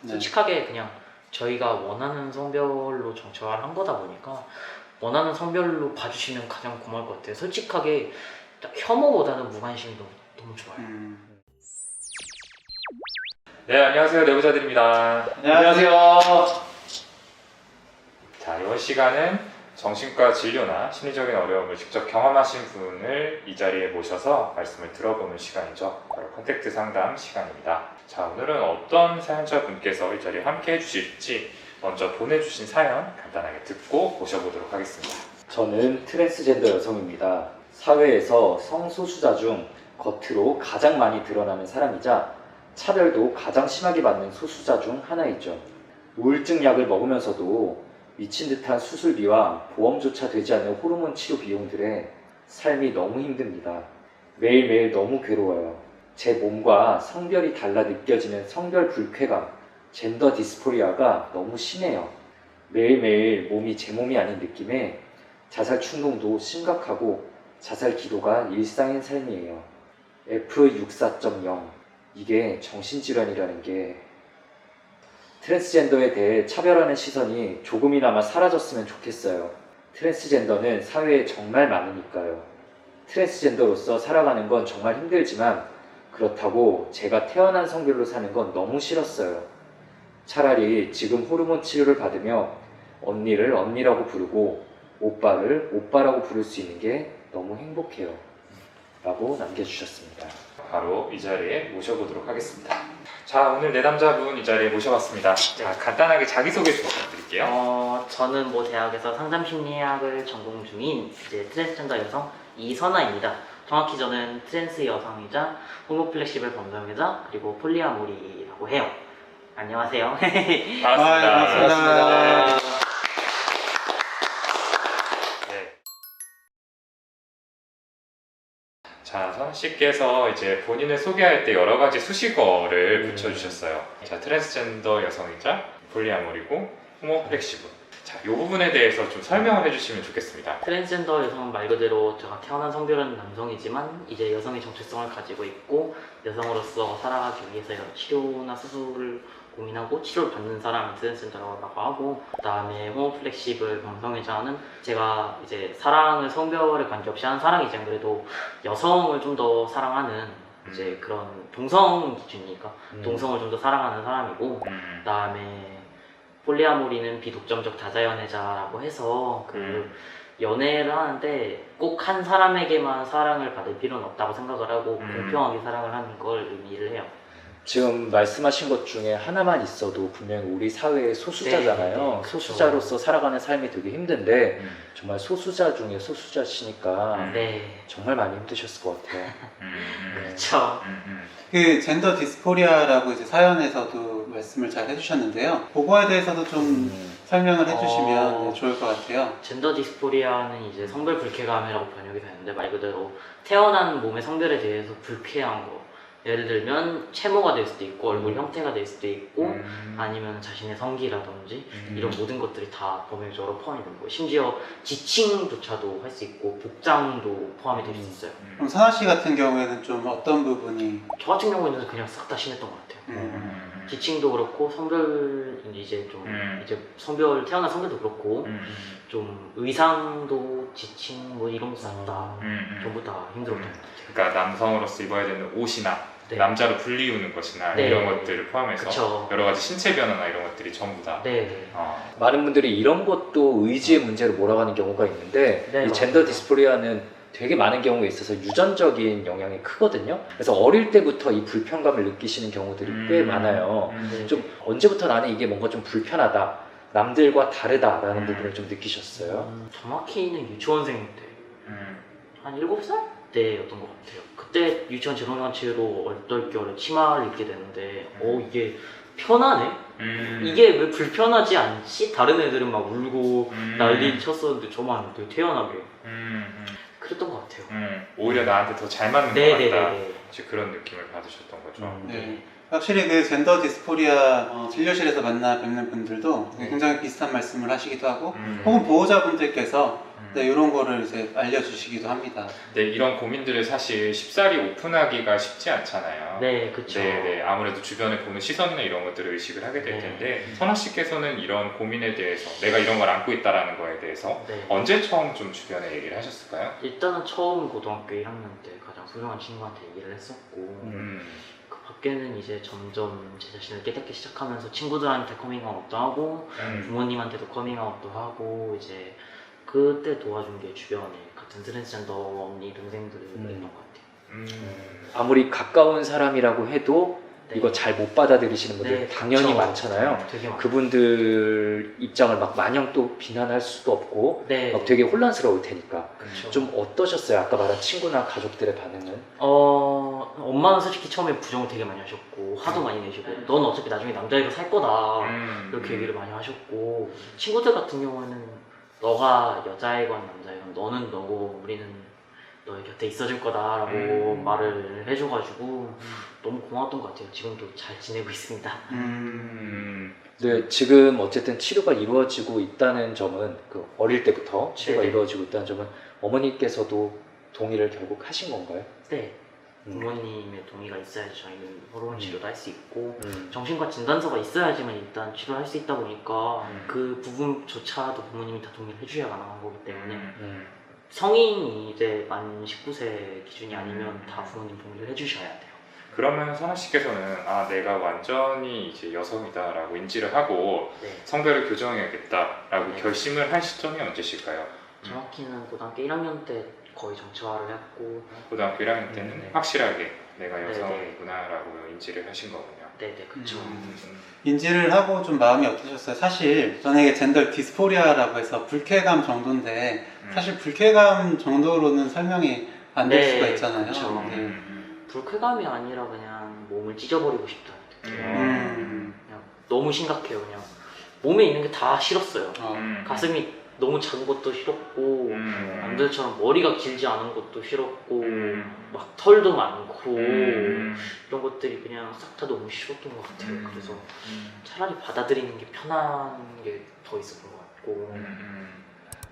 솔직하게 그냥 저희가 원하는 성별로 정체화를 한 거다 보니까 원하는 성별로 봐주시면 가장 고마울 것 같아요. 솔직하게 혐오보다는 무관심이 너무 좋아요. 네, 안녕하세요. 내부자들입니다. 안녕하세요. 자, 이번 시간은 정신과 진료나 심리적인 어려움을 직접 경험하신 분을 이 자리에 모셔서 말씀을 들어보는 시간이죠. 바로 컨택트 상담 시간입니다. 자, 오늘은 어떤 사연자분께서 이 자리에 함께 해주실지 먼저 보내주신 사연 간단하게 듣고 모셔보도록 하겠습니다. 저는 트랜스젠더 여성입니다. 사회에서 성소수자 중 겉으로 가장 많이 드러나는 사람이자 차별도 가장 심하게 받는 소수자 중 하나이죠. 우울증 약을 먹으면서도 미친 듯한 수술비와 보험조차 되지 않는 호르몬 치료 비용들에 삶이 너무 힘듭니다. 매일매일 너무 괴로워요. 제 몸과 성별이 달라 느껴지는 성별 불쾌감, 젠더 디스포리아가 너무 심해요. 매일매일 몸이 제 몸이 아닌 느낌에 자살 충동도 심각하고 자살 기도가 일상인 삶이에요. F64.0 이게 정신질환이라는 게 트랜스젠더에 대해 차별하는 시선이 조금이나마 사라졌으면 좋겠어요. 트랜스젠더는 사회에 정말 많으니까요. 트랜스젠더로서 살아가는 건 정말 힘들지만 그렇다고 제가 태어난 성별로 사는 건 너무 싫었어요. 차라리 지금 호르몬 치료를 받으며 언니를 언니라고 부르고 오빠를 오빠라고 부를 수 있는 게 너무 행복해요. 라고 남겨주셨습니다. 바로 이 자리에 모셔보도록 하겠습니다. 자, 오늘 내담자분 이 자리에 모셔봤습니다. 자, 간단하게 자기소개 좀 부탁드릴게요. 저는 대학에서 상담심리학을 전공 중인 트랜스젠더 여성 이선아입니다. 정확히 저는 트랜스 여성이자 호모플렉시블 범성애자 그리고 폴리아모리라고 해요. 안녕하세요. 반갑습니다. 반갑습니다. 네. 자, 선씨께서 이제 본인을 소개할 때 여러 가지 수식어를 붙여주셨어요. 자, 트랜스젠더 여성이자 폴리아모리고 호모플렉시블. 자, 이 부분에 대해서 좀 설명을 해주시면 좋겠습니다. 트랜스젠더 여성은 말 그대로 제가 태어난 성별은 남성이지만 이제 여성의 정체성을 가지고 있고 여성으로서 살아가기 위해서 치료나 수술을 고민하고 치료를 받는 사람을 트랜스젠더라고 하고, 그 다음에 호모플렉시블 범성애자는 제가 이제 사랑을 성별에 관계없이 하는 사랑이지 그래도 여성을 좀 더 사랑하는 이제 그런 동성 기준이니까 동성을 좀 더 사랑하는 사람이고, 그 다음에 폴리아모리는 비독점적 다자연애자라고 해서 연애를 하는데 꼭 한 사람에게만 사랑을 받을 필요는 없다고 생각을 하고 공평하게 사랑을 하는 걸 의미를 해요. 지금 말씀하신 것 중에 하나만 있어도 분명히 우리 사회의 소수자잖아요. 네, 그렇죠. 소수자로서 살아가는 삶이 되게 힘든데 정말 소수자 중에 소수자시니까 네, 정말 많이 힘드셨을 것 같아요. 그렇죠. 그 젠더 디스포리아라고 이제 사연에서도 말씀을 잘 해주셨는데요. 그거에 대해서도 좀 설명을 해주시면 좋을 것 같아요. 젠더 디스포리아는 이제 성별 불쾌감이라고 번역이 되는데 말 그대로 태어난 몸의 성별에 대해서 불쾌한 거. 예를 들면 채모가 될 수도 있고 얼굴 형태가 될 수도 있고 아니면 자신의 성기라든지 이런 모든 것들이 다 범위적으로 포함이 되는 거예요. 심지어 지칭조차도 할 수 있고 복장도 포함이 될 수 있어요. 그럼 선아 씨 같은 경우에는 좀 어떤 부분이 저 같은 경우에는 그냥 싹 다 심했던 것 같아요. 지칭도 그렇고 성별 이제 좀 이제 성별 태어난 성별도 그렇고 좀 의상도 지칭 뭐 이런 거 싹 다 전부 다 힘들었던 것 같아요. 그러니까 남성으로서 입어야 되는 옷이나 네. 남자로 불리우는 것이나 네. 이런 것들을 포함해서 그쵸. 여러 가지 신체 변화나 이런 것들이 전부 다 네. 많은 분들이 이런 것도 의지의 문제로 몰아가는 경우가 있는데 네, 이 맞아요. 젠더 디스포리아는 되게 많은 경우에 있어서 유전적인 영향이 크거든요. 그래서 어릴 때부터 이 불편감을 느끼시는 경우들이 꽤 많아요. 네. 좀 언제부터 나는 이게 뭔가 좀 불편하다, 남들과 다르다라는 부분을 좀 느끼셨어요? 정확히는 유치원생 때 한 7살 때였던 것 같아요. 그때 유치원 재롱잔치로 얼떨결에 치마를 입게 되는데 이게 편하네? 이게 왜 불편하지 않지? 다른 애들은 막 울고 난리 쳤었는데 저만 되게 태연하게 그랬던 것 같아요. 오히려 나한테 더 잘 맞는 것 같다. 네네네. 이제 그런 느낌을 받으셨던 거죠. 네. 확실히 그 젠더 디스포리아 진료실에서 만나 뵙는 분들도 네. 굉장히 비슷한 말씀을 하시기도 하고 혹은 보호자분들께서 네, 이런 거를 이제 알려주시기도 합니다. 네, 이런 고민들을 사실 쉽사리 오픈하기가 쉽지 않잖아요. 네, 그쵸. 네, 아무래도 주변에 보는 시선이나 이런 것들을 의식을 하게 될 네. 텐데 선아 씨께서는 이런 고민에 대해서 내가 이런 걸 안고 있다라는 거에 대해서 네. 언제 처음 좀 주변에 얘기를 하셨을까요? 일단은 처음 고등학교 1학년 때 가장 소중한 친구한테 얘기를 했었고 그 밖에는 이제 점점 제 자신을 깨닫기 시작하면서 친구들한테 커밍아웃도 하고 부모님한테도 커밍아웃도 하고 이제 그때 도와준 게 주변에 같은 트랜스젠더 언니 동생들이었던 것 같아요. 아무리 가까운 사람이라고 해도 네. 이거 잘 못 받아들이시는 분들 네, 당연히 그쵸. 많잖아요. 되게 많아요. 그분들 입장을 막 마냥 또 비난할 수도 없고 네. 막 되게 혼란스러울 테니까. 그쵸. 좀 어떠셨어요? 아까 말한 친구나 가족들의 반응은? 엄마는 솔직히 처음에 부정을 되게 많이 하셨고 화도 많이 내시고 넌 어차피 나중에 남자애로 살 거다 이렇게 얘기를 많이 하셨고 친구들 같은 경우에는 너가 여자애건 남자애건 너는 너고 우리는 너의 곁에 있어줄 거다라고 말을 해줘가지고 너무 고마웠던 것 같아요. 지금도 잘 지내고 있습니다. 네, 지금 어쨌든 치료가 이루어지고 있다는 점은 그 어릴 때부터 치료가 네네. 이루어지고 있다는 점은 어머니께서도 동의를 결국 하신 건가요? 네, 부모님의 동의가 있어야지 저희는 호르몬 치료도 할 수 있고 음. 정신과 진단서가 있어야지만 일단 치료를 할 수 있다 보니까 음. 그 부분조차도 부모님이 다 동의를 해주셔야 가능한 거기 때문에 성인이 이제 만 19세 기준이 아니면 다 부모님 동의를 해주셔야 돼요. 그러면 선아 씨께서는 아 내가 완전히 이제 여성이다라고 인지를 하고 네. 성별을 교정해야겠다라고 네. 결심을 한 시점이 언제실까요? 정확히는 고등학교 1학년 때 거의 정체화를 했고 고등학교 1학년 때는 네. 확실하게 내가 네, 여성이구나라고 인지를 하신 거군요. 네네 그쵸. 인지를 하고 좀 마음이 어떠셨어요? 사실 저는 이게 젠더 디스포리아라고 해서 불쾌감 정도인데 사실 불쾌감 정도로는 설명이 안 될 네, 수가 있잖아요. 그쵸. 네. 불쾌감이 아니라 그냥 몸을 찢어버리고 싶다는 느낌. 음. 그냥 너무 심각해요. 그냥 몸에 있는 게 다 싫었어요. 가슴이 너무 작은 것도 싫었고 남들처럼 머리가 길지 않은 것도 싫었고 막 털도 많고 이런 것들이 그냥 싹 다 너무 싫었던 것 같아요. 그래서 차라리 받아들이는 게 편한 게 더 있었던 것 같고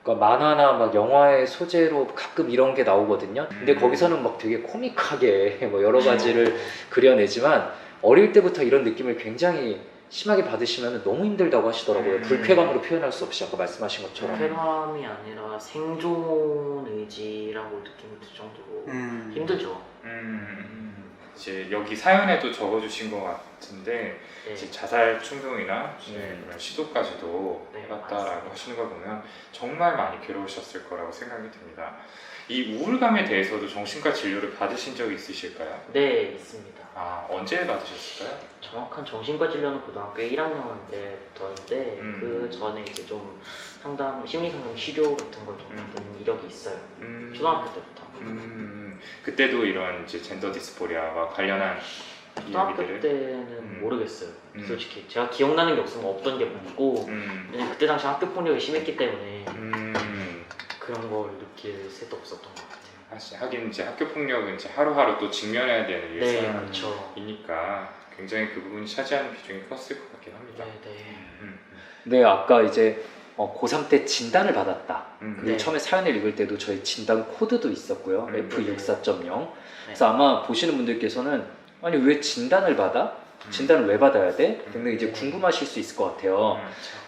그러니까 만화나 막 영화의 소재로 가끔 이런 게 나오거든요. 근데 거기서는 막 되게 코믹하게 뭐 여러 가지를 그려내지만 어릴 때부터 이런 느낌을 굉장히 심하게 받으시면 너무 힘들다고 하시더라고요. 불쾌감으로 표현할 수 없이 아까 말씀하신 것처럼. 불쾌감이 아니라 생존 의지라고 느낌이 들 정도로 힘들죠. 이제 여기 사연에도 적어주신 것 같은데 네. 이제 자살 충동이나 네. 그런 시도까지도 네, 해봤다라고 맞습니다. 하시는 걸 보면 정말 많이 괴로우셨을 거라고 생각이 듭니다. 이 우울감에 대해서도 정신과 진료를 받으신 적이 있으실까요? 네, 있습니다. 아 언제 받으셨을까요? 정확한 정신과 진료는 고등학교 1학년 때부터인데 그 전에 이제 좀 상담, 심리 상담 치료 같은 걸 좀 받은 이력이 있어요. 초등학교 때부터. 그때도 이런 이제 젠더 디스포리아와 관련한 초등학교 이야기들을 때는 모르겠어요. 솔직히 제가 기억나는 게 없으면 없던 게 맞고 왜냐면 그때 당시 학교 폭력이 심했기 때문에 그런 걸 느낄 새도 없었던 것 같아요. 하긴 이제 학교 폭력은 이제 하루하루 또 직면해야 되는 네, 일상이니까 그렇죠. 굉장히 그 부분이 차지하는 비중이 컸을 것 같긴 합니다. 네, 네. 네, 아까 이제 고3 때 진단을 받았다. 그리고 네. 처음에 사연을 읽을 때도 저희 진단 코드도 있었고요. F64.0. 네. 그래서 아마 보시는 분들께서는 아니 왜 진단을 받아? 진단을 왜 받아야 돼? 등등 이제 궁금하실 수 있을 것 같아요.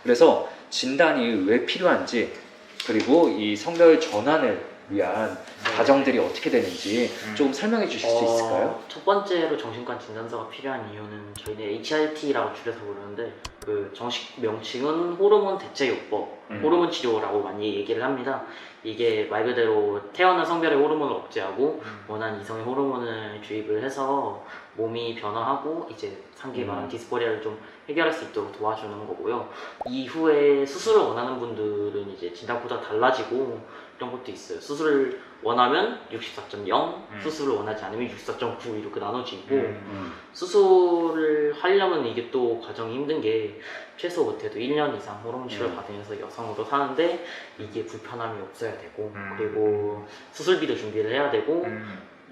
그래서 진단이 왜 필요한지 그리고 이 성별 전환을 위한 과정들이 어떻게 되는지 조금 설명해 주실 수 있을까요? 첫 번째로 정신과 진단서가 필요한 이유는 저희는 HRT라고 줄여서 부르는데 그 정식 명칭은 호르몬 대체요법, 호르몬 치료라고 많이 얘기를 합니다. 이게 말 그대로 태어난 성별의 호르몬을 억제하고 원하는 이성의 호르몬을 주입을 해서 몸이 변화하고 이제 상기에 말한 디스포리아를 좀 해결할 수 있도록 도와주는 거고요. 이후에 수술을 원하는 분들은 이제 진단 코드가 달라지고 이런 것도 있어요. 수술을 원하면 64.0, 수술을 원하지 않으면 64.9 이렇게 나눠지고 수술을 하려면 이게 또 과정이 힘든 게 최소 못해도 1년 이상 호르몬 치료를 받으면서 여성으로 사는데 이게 불편함이 없어야 되고 그리고 수술비도 준비를 해야 되고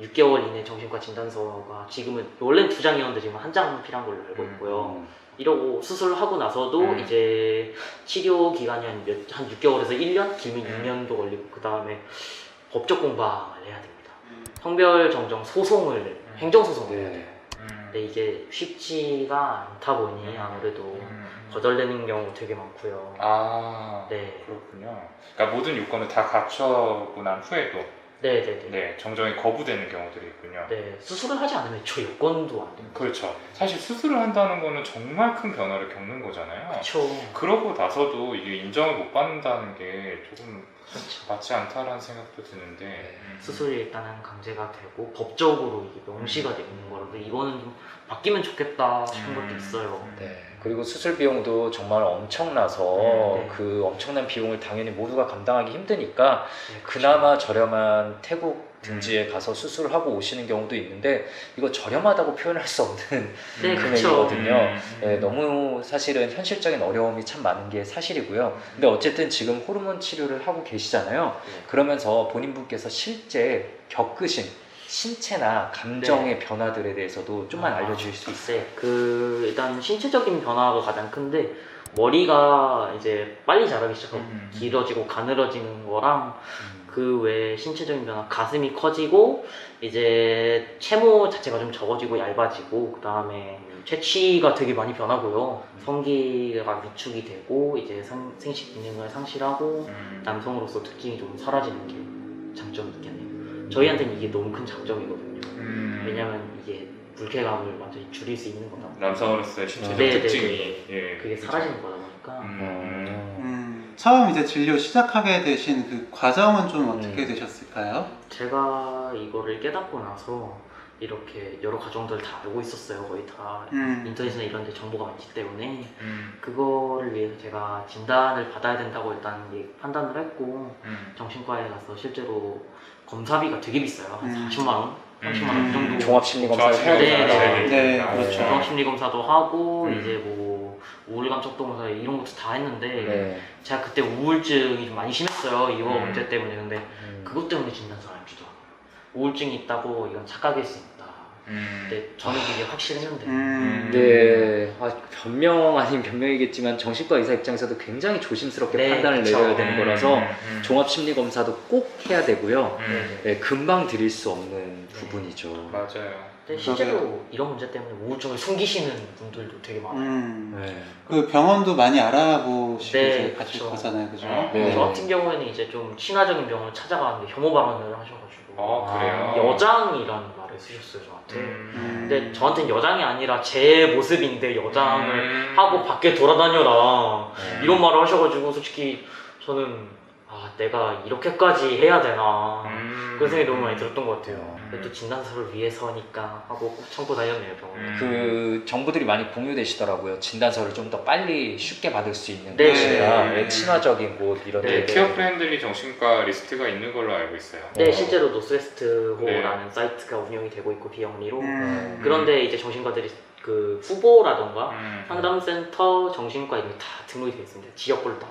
6개월 이내 정신과 진단서가 지금은 원래는 2장이었는데 지금 1장 필요한 걸로 알고 있고요. 이러고 수술하고 나서도 이제 치료 기간이 한 6개월에서 1년, 길면 2년도 걸리고 그 다음에 법적 공방을 해야 됩니다. 성별 정정 소송을 행정소송을 해야 돼요. 근데 이게 쉽지가 않다 보니 아무래도 거절되는 경우 되게 많고요. 아, 네, 그렇군요. 그러니까 모든 요건을 다 갖춰고 난 후에도 네네네. 네, 정정이 거부되는 경우들이 있군요. 네, 수술을 하지 않으면 저 요건도 안 됩니다. 그렇죠. 사실 수술을 한다는 거는 정말 큰 변화를 겪는 거잖아요. 그렇죠. 그러고 나서도 이게 인정을 못 받는다는 게 조금 맞지 않다라는 생각도 드는데 수술이 일단은 강제가 되고 법적으로 이게 명시가 되는 거라서 이거는 좀 바뀌면 좋겠다 싶은 것도 있어요. 네. 그리고 수술 비용도 정말 엄청나서 네. 그 엄청난 비용을 당연히 모두가 감당하기 힘드니까 네, 그나마 저렴한 태국 등지에 가서 수술을 하고 오시는 경우도 있는데 이거 저렴하다고 표현할 수 없는 네, 금액이거든요. 네, 너무 사실은 현실적인 어려움이 참 많은 게 사실이고요. 근데 어쨌든 지금 호르몬 치료를 하고 계시잖아요. 네. 그러면서 본인분께서 실제 겪으신 신체나 감정의 변화들에 대해서도 좀만 알려주실 수 있어요? 네, 그 일단 신체적인 변화가 가장 큰데 머리가 이제 빨리 자라기 시작하고 길어지고 가늘어지는 거랑 그 외에 신체적인 변화, 가슴이 커지고 이제 채모 자체가 좀 적어지고 얇아지고 그 다음에 체취가 되게 많이 변하고요. 성기가 위축이 되고 이제 생식 기능을 상실하고 남성으로서 특징이 좀 사라지는 게 장점이 있겠네요. 저희한테는 이게 너무 큰 장점이거든요. 왜냐면 이게 불쾌감을 완전히 줄일 수 있는 거다. 남성으로서의 신체적 네, 특징이 네, 예, 그게 그렇죠. 사라지는 거다 보니까 처음 이제 진료 시작하게 되신 그 과정은 좀 어떻게 되셨을까요? 제가 이거를 깨닫고 나서 이렇게 여러 과정들을 다 알고 있었어요. 거의 다 인터넷이나 이런 데 정보가 많기 때문에 그거를 위해서 제가 진단을 받아야 된다고 일단 판단을 했고 정신과에 가서 실제로 검사비가 되게 비싸요. 한 40만 원, 30만 원 그 정도. 종합심리검사를 해야 네, 되잖아요. 네, 그렇죠. 종합심리검사도 하고 이제 뭐 우울감 척도검사 이런 것도 다 했는데 네. 제가 그때 우울증이 좀 많이 심했어요. 이거 문제 때문에. 근데 음. 그것 때문에 진단서를 안 주더라고요. 우울증이 있다고 이건 착각일 수 있다. 근데 저는 그게 확실했는데 네, 변명 아닌 변명이겠지만 정신과 의사 입장에서도 굉장히 조심스럽게 네, 판단을 그쵸. 내려야 되는 거라서 종합심리검사도 꼭 해야 되고요. 네네. 네, 금방 드릴 수 없는 부분이죠. 맞아요. 근데 실제로 이런 문제 때문에 우울증을 숨기시는 분들도 되게 많아요. 네. 그 병원도 많이 알아보시고 네, 이제 가실 그쵸. 거잖아요, 그죠? 네. 저 같은 경우에는 이제 좀 친화적인 병원을 찾아가는데 혐오 발언을 하셔가지고 그래요? 여장이라는 말을 쓰셨어요 저한테. 음. 근데 저한테는 여장이 아니라 제 모습인데 여장을 하고 밖에 돌아다녀라 이런 말을 하셔가지고 솔직히 저는 내가 이렇게까지 해야 되나 그런 생각이 너무 많이 들었던 것 같아요. 근데 또 진단서를 위해서니까 하고 꼭 참고 다녔네요 병원에. 그 정보들이 많이 공유되시더라고요. 진단서를 좀 더 빨리 쉽게 받을 수 있는 네. 곳이나 네. 친화적인 곳 이런 네, 데들. 케어 프렌들리 정신과 리스트가 있는 걸로 알고 있어요. 네, 실제로 노스웨스트호라는 네. 사이트가 운영이 되고 있고 비영리로 그런 그런데 이제 정신과들이 그 후보라던가 음. 상담센터 정신과 이런 게 다 등록이 되어 있습니다. 지역별로 다.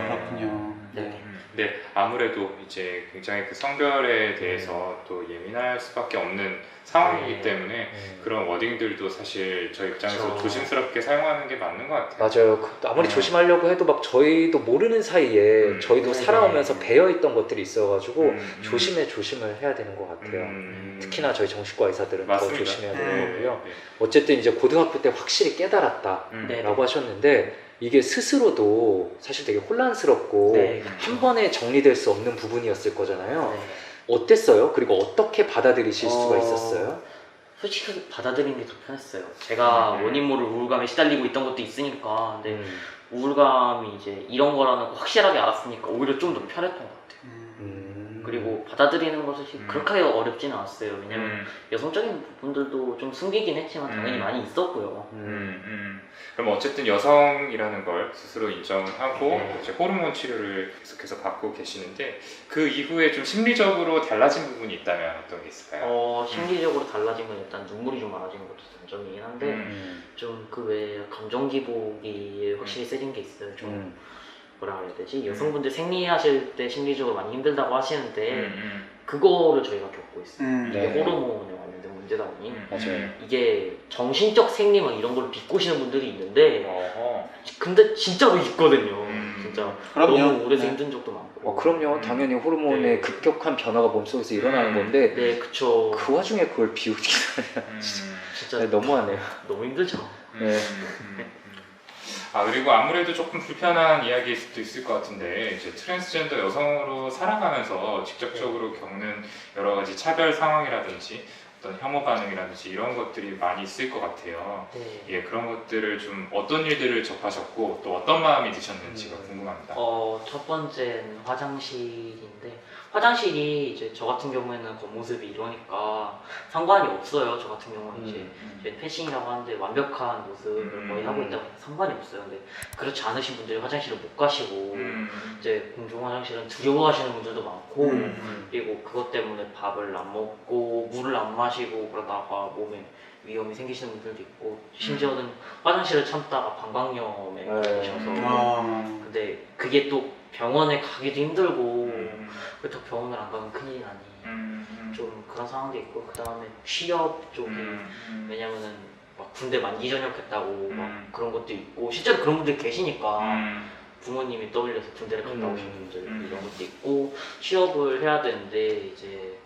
그렇군요. 네. 네, 아무래도 이제 굉장히 그 성별에 대해서 또 예민할 수밖에 없는 상황이기 네. 때문에 그런 워딩들도 사실 저희 입장에서 그쵸. 조심스럽게 사용하는 게 맞는 것 같아요. 맞아요. 아무리 조심하려고 해도 막 저희도 모르는 사이에 저희도 네. 살아오면서 배어있던 것들이 있어가지고 조심해. 조심을 해야 되는 것 같아요. 음. 특히나 저희 정신과 의사들은 맞습니다. 더 조심해야 되는 네. 거고요. 네. 어쨌든 이제 고등학교 때 확실히 깨달았다 네. 라고 하셨는데 이게 스스로도 사실 되게 혼란스럽고 네. 한 번에 정리될 수 없는 부분이었을 거잖아요. 네. 어땠어요? 그리고 어떻게 받아들이실 수가 있었어요? 솔직히 받아들이는 게 더 편했어요. 제가 원인 모를 우울감에 시달리고 있던 것도 있으니까. 근데 우울감이 이제 이런 거라는 거 확실하게 알았으니까 오히려 좀 더 편했던 것 같아요. 그리고 받아들이는 것이 그렇게 어렵지는 않았어요. 왜냐면 여성적인 부분들도 좀 숨기긴 했지만 당연히 많이 있었고요. 그럼 어쨌든 여성이라는 걸 스스로 인정을 하고 네. 이제 호르몬 치료를 계속해서 받고 계시는데 그 이후에 좀 심리적으로 달라진 부분이 있다면 어떤 게 있을까요? 심리적으로 달라진 건 일단 눈물이 좀 많아지는 것도 단점이긴 한데 좀 그 외에 감정 기복이 확실히 세진 게 있어요. 좀 뭐라 그래야 되지? 여성분들 생리하실 때 심리적으로 많이 힘들다고 하시는데 음. 그거를 저희가 겪고 있어요. 네. 이게 호르몬에 관련된 문제다 보니 맞아요. 이게 정신적 생리 막 이런 걸 비꼬시는 분들이 있는데 어허. 근데 진짜로 있거든요. 진짜 그럼요. 너무 오래서 네. 힘든 적도 많고. 그럼요. 당연히 호르몬의 네. 급격한 변화가 몸속에서 일어나는 건데 네, 그쵸. 그 와중에 그걸 비우기가 진짜 너무하네요. 너무 힘들죠. 네. 아, 그리고 아무래도 조금 불편한 이야기일 수도 있을 것 같은데 이제 트랜스젠더 여성으로 살아가면서 직접적으로 겪는 여러 가지 차별 상황이라든지 어떤 혐오 반응이라든지 이런 것들이 많이 있을 것 같아요. 네. 예, 그런 것들을 좀 어떤 일들을 접하셨고 또 어떤 마음이 드셨는지가 궁금합니다. 첫 번째는 화장실인데 화장실이 이제 저 같은 경우에는 겉모습이 이러니까 상관이 없어요. 저 같은 경우는 이제 패싱이라고 하는데 완벽한 모습을 거의 하고 있다 보니 상관이 없어요. 근데 그렇지 않으신 분들이 화장실을 못 가시고 이제 공중 화장실은 두려워하시는 분들도 많고 그리고 그것 때문에 밥을 안 먹고 물을 안 마시고 그러다가 몸에 위험이 생기시는 분들도 있고 심지어는 화장실을 참다가 방광염에 네. 걸리셔서 근데 그게 또 병원에 가기도 힘들고 그렇다고 병원을 안 가면 큰일이 나니 좀 그런 상황도 있고 그 다음에 취업 쪽이 왜냐면은 막 군대 만기 전역했다고 막 그런 것도 있고 실제로 그런 분들 계시니까 부모님이 떠올려서 군대를 갔다 오신 분들 이런 것도 있고 취업을 해야 되는데 이제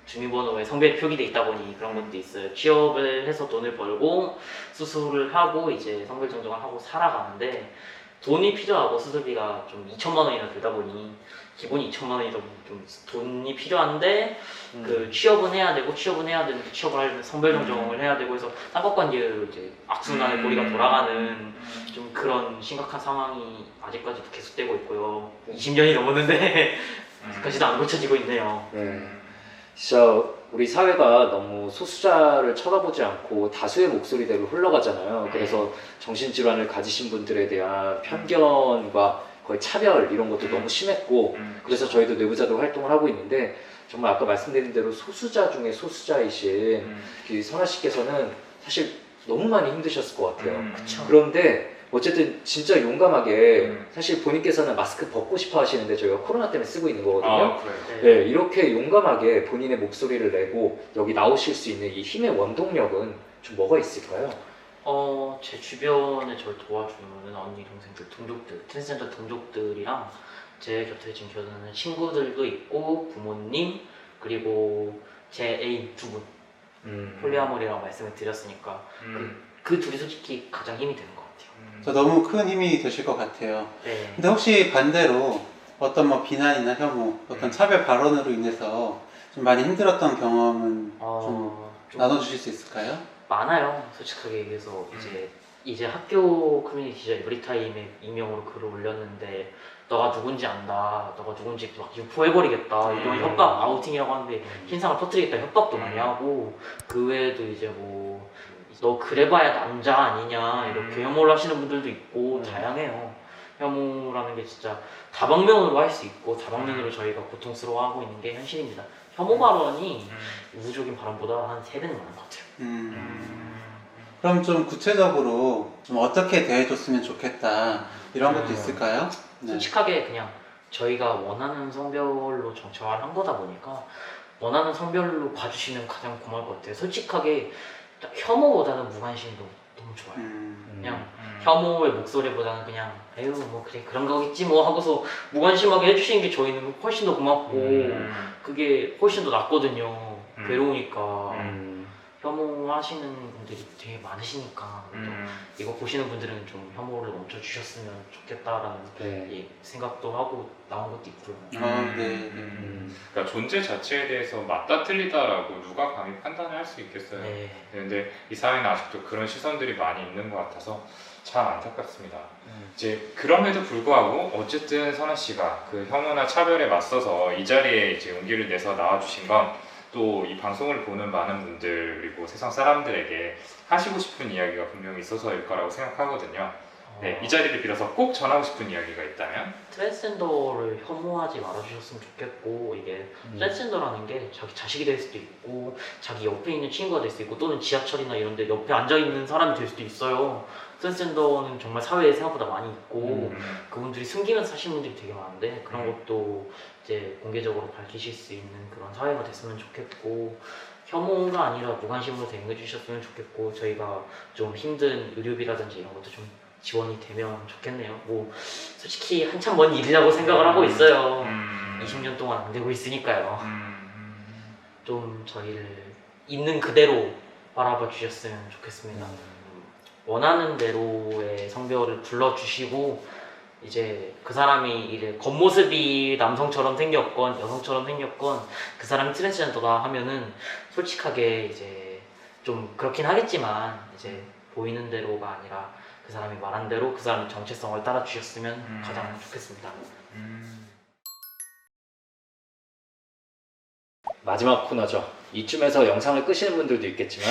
주민번호에 성별이 표기돼 있다 보니 그런 것도 있어요. 취업을 해서 돈을 벌고 수술을 하고 이제 성별 정정을 하고 살아가는데 돈이 필요하고 수술비가 좀 2천만 원이나 들다 보니 기본이 2천만 원이다 보니 좀 돈이 필요한데 그 취업은 해야 되고 취업은 해야 되는데 취업을 하려면 성별 정정을 해야 되고 해서 쌍꺼관계로 이제 악순환의 고리가 돌아가는 좀 그런 심각한 상황이 아직까지도 계속되고 있고요. 20년이 넘었는데 아직까지도 안 고쳐지고 있네요. 네. 진짜 우리 사회가 너무 소수자를 쳐다보지 않고 다수의 목소리대로 흘러가잖아요. 그래서 정신질환을 가지신 분들에 대한 편견과 거의 차별 이런 것도 너무 심했고 그래서 저희도 내부자도 활동을 하고 있는데 정말 아까 말씀드린 대로 소수자 중에 소수자이신 그 선아 씨께서는 사실 너무 많이 힘드셨을 것 같아요. 그런데 어쨌든 진짜 용감하게 사실 본인께서는 마스크 벗고 싶어 하시는데 저희가 코로나 때문에 쓰고 있는 거거든요. 아, 그래요. 네, 이렇게 용감하게 본인의 목소리를 내고 여기 나오실 수 있는 이 힘의 원동력은 좀 뭐가 있을까요? 제 주변에 저를 도와주는 언니, 동생들, 동족들, 트랜스젠더 동족들이랑 제 곁에 지금 겨드는 친구들도 있고 부모님 그리고 제 애인 두 분 폴리아모리라고 말씀을 드렸으니까 그 둘이 솔직히 가장 힘이 되는 것 같아요. 저 너무 큰 힘이 되실 것 같아요. 네. 근데 혹시 반대로 어떤 뭐 비난이나 혐오, 어떤 차별 발언으로 인해서 좀 많이 힘들었던 경험은 좀 나눠주실 수 있을까요? 많아요. 솔직하게 얘기해서 이제 학교 커뮤니티 진짜 에브리타임에 익명으로 글을 올렸는데 너가 누군지 안다, 너가 누군지 막 유포해버리겠다 이런 협박 아우팅이라고 하는데 흰상을 퍼뜨리겠다 협박도 많이 하고 그 외에도 이제 뭐 너 그래봐야 남자 아니냐 이렇게 혐오를 하시는 분들도 있고 다양해요. 혐오라는 게 진짜 다방면으로 할 수 있고 다방면으로 저희가 고통스러워하고 있는 게 현실입니다. 혐오 발언이 우호적인 발언보다 한 3배는 많은 것 같아요. 그럼 좀 구체적으로 좀 어떻게 대해줬으면 좋겠다 이런 것도 있을까요? 네. 솔직하게 그냥 저희가 원하는 성별로 정체화를 한 거다 보니까 원하는 성별로 봐주시면 가장 고마울 것 같아요. 솔직하게 혐오보다는 무관심도 너무 좋아요. 그냥 혐오의 목소리보다는 그냥 에휴 뭐 그래 그런 거겠지 뭐 하고서 무관심하게 해주시는 게 저희는 훨씬 더 고맙고 그게 훨씬 더 낫거든요. 괴로우니까. 혐오하시는 분들이 되게 많으시니까 이거 보시는 분들은 좀 혐오를 멈춰주셨으면 좋겠다라는 예, 생각도 하고 나온 것도 있고요. 그러니까 존재 자체에 대해서 맞다 틀리다라고 누가 감히 판단을 할 수 있겠어요. 네. 근데 이 사회는 아직도 그런 시선들이 많이 있는 것 같아서 참 안타깝습니다. 이제 그럼에도 불구하고 어쨌든 선아 씨가 그 혐오나 차별에 맞서서 이 자리에 이제 용기를 내서 나와주신 건 또 이 방송을 보는 많은 분들 그리고 세상 사람들에게 하시고 싶은 이야기가 분명히 있어서일 거라고 생각하거든요. 네, 이 자리를 빌어서 꼭 전하고 싶은 이야기가 있다면? 트랜스젠더를 혐오하지 말아주셨으면 좋겠고 이게 트랜스젠더라는 게 자기 자식이 될 수도 있고 자기 옆에 있는 친구가 될 수도 있고 또는 지하철이나 이런 데 옆에 앉아있는 사람이 될 수도 있어요. 트랜스젠더는 정말 사회에 생각보다 많이 있고 음. 그분들이 숨기면서 사시는 분들이 되게 많은데 그런 것도 이제 공개적으로 밝히실 수 있는 그런 사회가 됐으면 좋겠고 혐오가 아니라 무관심으로 대응해 주셨으면 좋겠고 저희가 좀 힘든 의료비라든지 이런 것도 좀 지원이 되면 좋겠네요. 뭐 솔직히 한참 먼 일이라고 생각을 하고 있어요. 20년 동안 안 되고 있으니까요. 좀 저희를 있는 그대로 바라봐 주셨으면 좋겠습니다. 원하는 대로의 성별을 불러주시고 이제 그 사람이 이제 겉모습이 남성처럼 생겼건 여성처럼 생겼건 그 사람이 트랜스젠더다 하면은 솔직하게 이제 좀 그렇긴 하겠지만 이제 보이는 대로가 아니라 그 사람이 말한 대로 그 사람의 정체성을 따라 주셨으면 가장 좋겠습니다. 마지막 코너죠. 이쯤에서 영상을 끄시는 분들도 있겠지만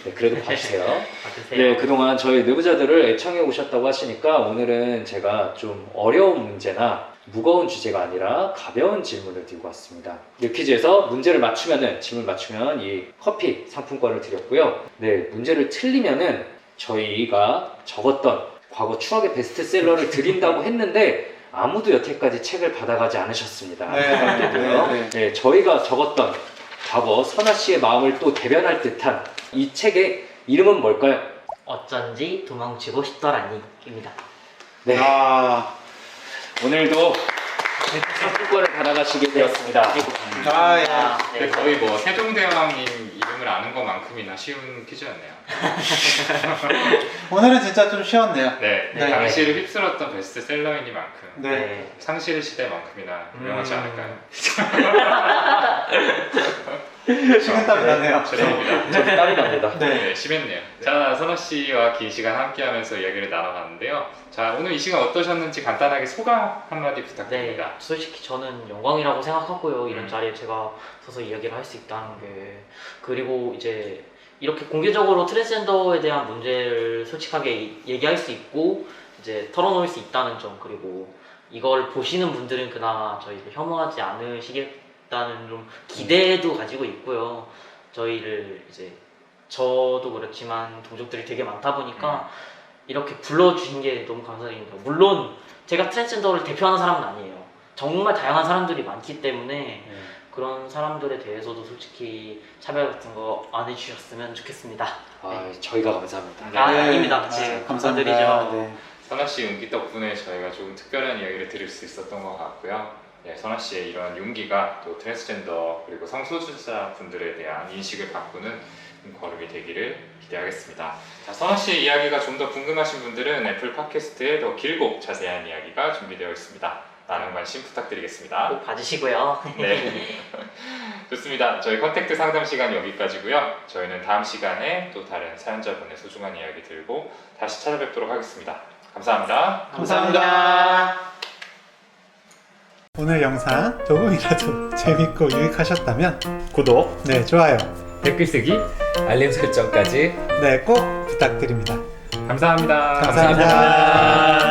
네, 그래도 봐주세요. 받으세요. 네, 그동안 저희 내부자들을 애청해 오셨다고 하시니까 오늘은 제가 좀 어려운 문제나 무거운 주제가 아니라 가벼운 질문을 들고 왔습니다. 이 퀴즈에서 문제를 맞추면은 질문 맞추면 이 커피 상품권을 드렸고요. 네, 문제를 틀리면은 저희가 적었던 과거 추억의 베스트셀러를 드린다고 했는데 아무도 여태까지 책을 받아가지 않으셨습니다. 안타깝게도요. 네, 저희가 적었던 과거 선아 씨의 마음을 또 대변할 듯한 이 책의 이름은 뭘까요? 어쩐지 도망치고 싶더라니입니다. 네, 아, 오늘도 상품권을 받아가시게 되었습니다. 아, 예. 근데 거의 뭐 세종대왕님 이름을 아는 것만큼이나 쉬운 퀴즈였네요. 오늘은 진짜 좀 쉬웠네요. 네, 네. 당시를 휩쓸었던 베스트셀러이니만큼 네. 상실 시대만큼이나 유명하지 않을까요? 식은땀이 나네요. 죄송합니다. 저도 땀이 납니다. 네. 네, 심했네요. 자, 선아 씨와 긴 시간 함께하면서 이야기를 나눠봤는데요. 자, 오늘 이 시간 어떠셨는지 간단하게 소감 한마디 네, 부탁드립니다. 솔직히 저는 영광이라고 생각하고요. 이런 음. 자리에 제가 서서 이야기를 할 수 있다는 게. 그리고 이제 이렇게 공개적으로 트랜스젠더에 대한 문제를 솔직하게 얘기할 수 있고 이제 털어놓을 수 있다는 점, 그리고 이걸 보시는 분들은 그나마 저희를 혐오하지 않으시겠다는 좀 기대도 가지고 있고요. 저희를 이제 저도 그렇지만 동족들이 되게 많다 보니까 이렇게 불러주신 게 너무 감사드립니다. 물론 제가 트랜스젠더를 대표하는 사람은 아니에요. 정말 다양한 사람들이 많기 때문에 그런 사람들에 대해서도 솔직히 차별 같은 거 안 해주셨으면 좋겠습니다. 아, 저희가 감사합니다. 아, 네. 아닙니다. 아, 네, 감사드리죠. 감사드리죠. 네. 선아 씨 용기 덕분에 저희가 조금 특별한 이야기를 들을 수 있었던 것 같고요. 네, 선아 씨의 이런 용기가 또 트랜스젠더 그리고 성소수자 분들에 대한 인식을 바꾸는 걸음이 되기를 기대하겠습니다. 자, 선아 씨의 이야기가 좀 더 궁금하신 분들은 애플 팟캐스트에 더 길고 자세한 이야기가 준비되어 있습니다. 많은 관심 부탁드리겠습니다. 꼭 봐주시고요. 네, 좋습니다. 저희 컨택트 상담 시간 여기까지고요. 저희는 다음 시간에 또 다른 사연자분의 소중한 이야기 들고 다시 찾아뵙도록 하겠습니다. 감사합니다. 감사합니다. 오늘 영상 조금이라도 재밌고 유익하셨다면 구독, 네, 좋아요. 댓글 쓰기, 알림 설정까지 네, 꼭 부탁드립니다. 감사합니다. 감사합니다.